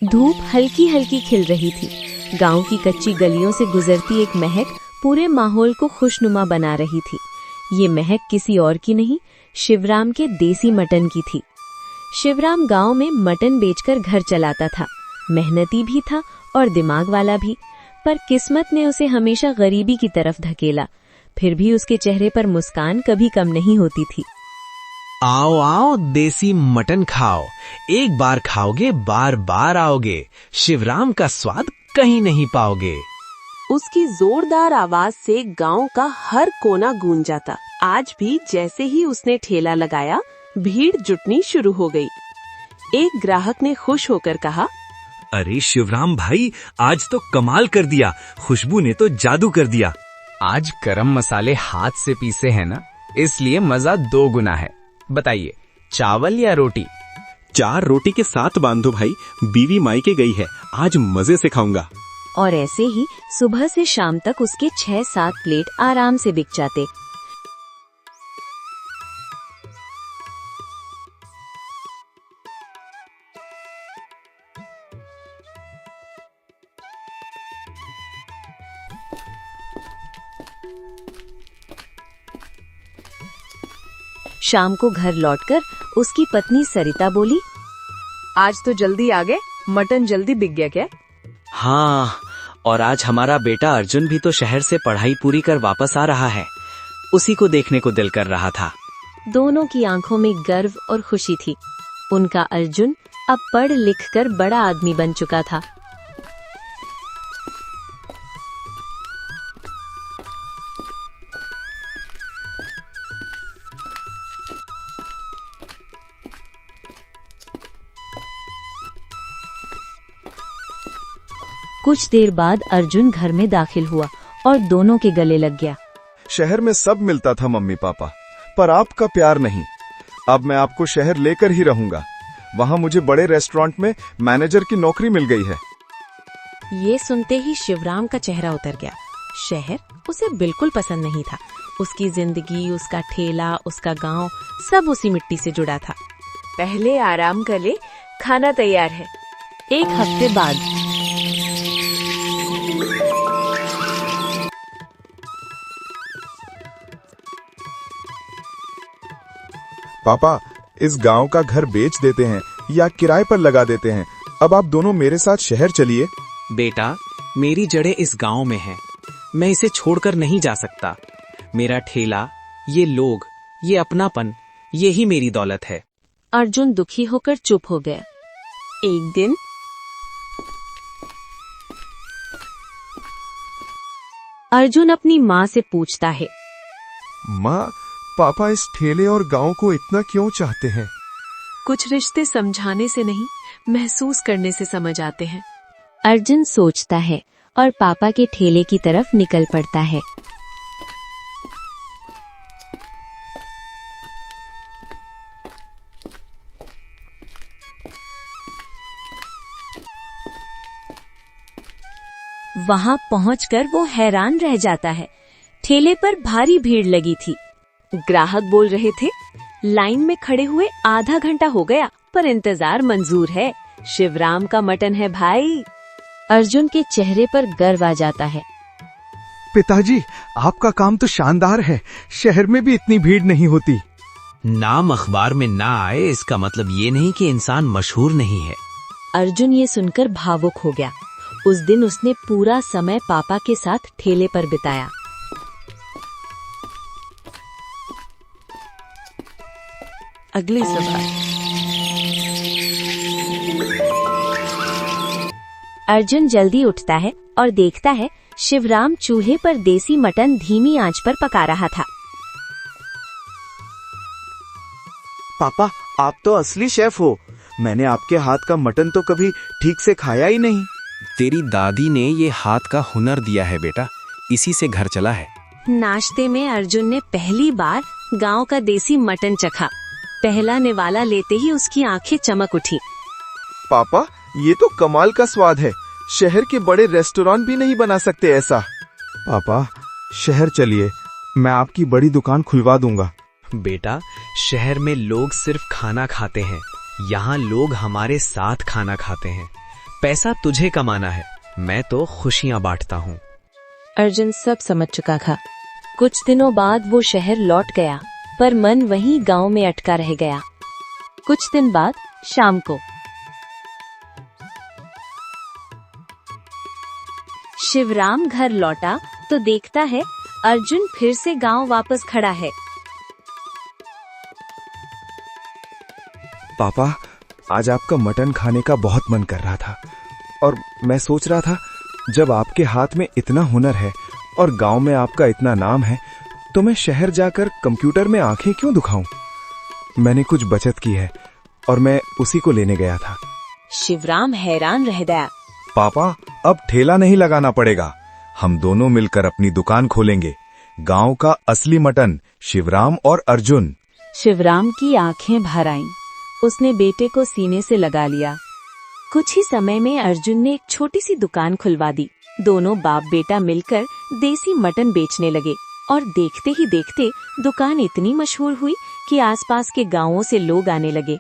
धूप हल्की हल्की खिल रही थी। गांव की कच्ची गलियों से गुजरती एक महक पूरे माहौल को खुशनुमा बना रही थी। ये महक किसी और की नहीं, शिवराम के देसी मटन की थी। शिवराम गांव में मटन बेचकर घर चलाता था। मेहनती भी था और दिमाग वाला भी, पर किस्मत ने उसे हमेशा गरीबी की तरफ धकेला। फिर भी उसके चेहरे पर मुस्कान कभी कम नहीं होती थी। आओ आओ, देसी मटन खाओ। एक बार खाओगे बार बार आओगे। शिवराम का स्वाद कहीं नहीं पाओगे। उसकी जोरदार आवाज से गांव का हर कोना गूंज जाता। आज भी जैसे ही उसने ठेला लगाया, भीड़ जुटनी शुरू हो गई। एक ग्राहक ने खुश होकर कहा, अरे शिवराम भाई, आज तो कमाल कर दिया। खुशबू ने तो जादू कर दिया। आज गरम मसाले हाथ से पीसे हैं ना, इसलिए मजा 2 गुना है। बताइए, चावल या रोटी? 4 रोटी के साथ बांधो भाई, बीवी मायके गई है, आज मजे से खाऊंगा। और ऐसे ही सुबह से शाम तक उसके 6-7 प्लेट आराम से बिक जाते। शाम को घर लौटकर उसकी पत्नी सरिता बोली, आज तो जल्दी आ गए, मटन जल्दी बिक गया क्या? हाँ, और आज हमारा बेटा अर्जुन भी तो शहर से पढ़ाई पूरी कर वापस आ रहा है। उसी को देखने को दिल कर रहा था। दोनों की आंखों में गर्व और खुशी थी। उनका अर्जुन अब पढ़ लिख कर बड़ा आदमी बन चुका था। कुछ देर बाद अर्जुन घर में दाखिल हुआ और दोनों के गले लग गया। शहर में सब मिलता था मम्मी पापा, पर आपका प्यार नहीं। अब मैं आपको शहर लेकर ही रहूंगा। वहाँ मुझे बड़े रेस्टोरेंट में मैनेजर की नौकरी मिल गई है। ये सुनते ही शिवराम का चेहरा उतर गया। शहर उसे बिल्कुल पसंद नहीं था। उसकी जिंदगी, उसका ठेला, उसका गांव, सब उसी मिट्टी से जुड़ा था। पहले आराम कर ले, खाना तैयार है। एक हफ्ते बाद पापा, इस गांव का घर बेच देते हैं या किराए पर लगा देते हैं। अब आप दोनों मेरे साथ शहर चलिए। बेटा, मेरी जड़ें इस गांव में हैं। मैं इसे छोड़कर नहीं जा सकता। मेरा ठेला, ये लोग, ये अपनापन, ये ही मेरी दौलत है। अर्जुन दुखी होकर चुप हो गया। एक दिन अर्जुन अपनी माँ से पूछता है, माँ, पापा इस ठेले और गांव को इतना क्यों चाहते हैं? कुछ रिश्ते समझाने से नहीं, महसूस करने से समझ आते हैं। अर्जुन सोचता है और पापा के ठेले की तरफ निकल पड़ता है। वहां पहुंचकर वो हैरान रह जाता है। ठेले पर भारी भीड़ लगी थी। ग्राहक बोल रहे थे, लाइन में खड़े हुए आधा घंटा हो गया, पर इंतजार मंजूर है। शिवराम का मटन है भाई। अर्जुन के चेहरे पर गर्व आ जाता है। पिताजी, आपका काम तो शानदार है। शहर में भी इतनी भीड़ नहीं होती। नाम अखबार में ना आए इसका मतलब ये नहीं कि इंसान मशहूर नहीं है। अर्जुन ये सुनकर भावुक हो गया। उस दिन उसने पूरा समय पापा के साथ ठेले पर बिताया। अगली सवाल। अर्जुन जल्दी उठता है और देखता है शिवराम चूल्हे पर देसी मटन धीमी आंच पर पका रहा था। पापा, आप तो असली शेफ हो। मैंने आपके हाथ का मटन तो कभी ठीक से खाया ही नहीं। तेरी दादी ने ये हाथ का हुनर दिया है बेटा, इसी से घर चला है। नाश्ते में अर्जुन ने पहली बार गांव का देसी मटन चखा। पहला निवाला लेते ही उसकी आंखें चमक उठी। पापा, ये तो कमाल का स्वाद है। शहर के बड़े रेस्टोरेंट भी नहीं बना सकते ऐसा। पापा, शहर चलिए, मैं आपकी बड़ी दुकान खुलवा दूंगा। बेटा, शहर में लोग सिर्फ खाना खाते हैं, यहाँ लोग हमारे साथ खाना खाते हैं। पैसा तुझे कमाना है, मैं तो खुशियां बांटता हूँ। अर्जुन सब समझ चुका था। कुछ दिनों बाद वो शहर लौट गया, पर मन वहीं गांव में अटका रह गया। कुछ दिन बाद शाम को शिवराम घर लौटा तो देखता है अर्जुन फिर से गांव वापस खड़ा है। पापा, आज आपका मटन खाने का बहुत मन कर रहा था और मैं सोच रहा था जब आपके हाथ में इतना हुनर है और गांव में आपका इतना नाम है तो मैं शहर जाकर कंप्यूटर में आंखें क्यों दुखाऊं? मैंने कुछ बचत की है और मैं उसी को लेने गया था। शिवराम हैरान रह गया। पापा, अब ठेला नहीं लगाना पड़ेगा, हम दोनों मिलकर अपनी दुकान खोलेंगे। गांव का असली मटन, शिवराम और अर्जुन। शिवराम की आंखें भर आईं। उसने बेटे को सीने से लगा लिया। कुछ ही समय में अर्जुन ने एक छोटी सी दुकान खुलवा दी। दोनों बाप बेटा मिलकर देसी मटन बेचने लगे और देखते ही देखते दुकान इतनी मशहूर हुई कि आसपास के गांवों से लोग आने लगे।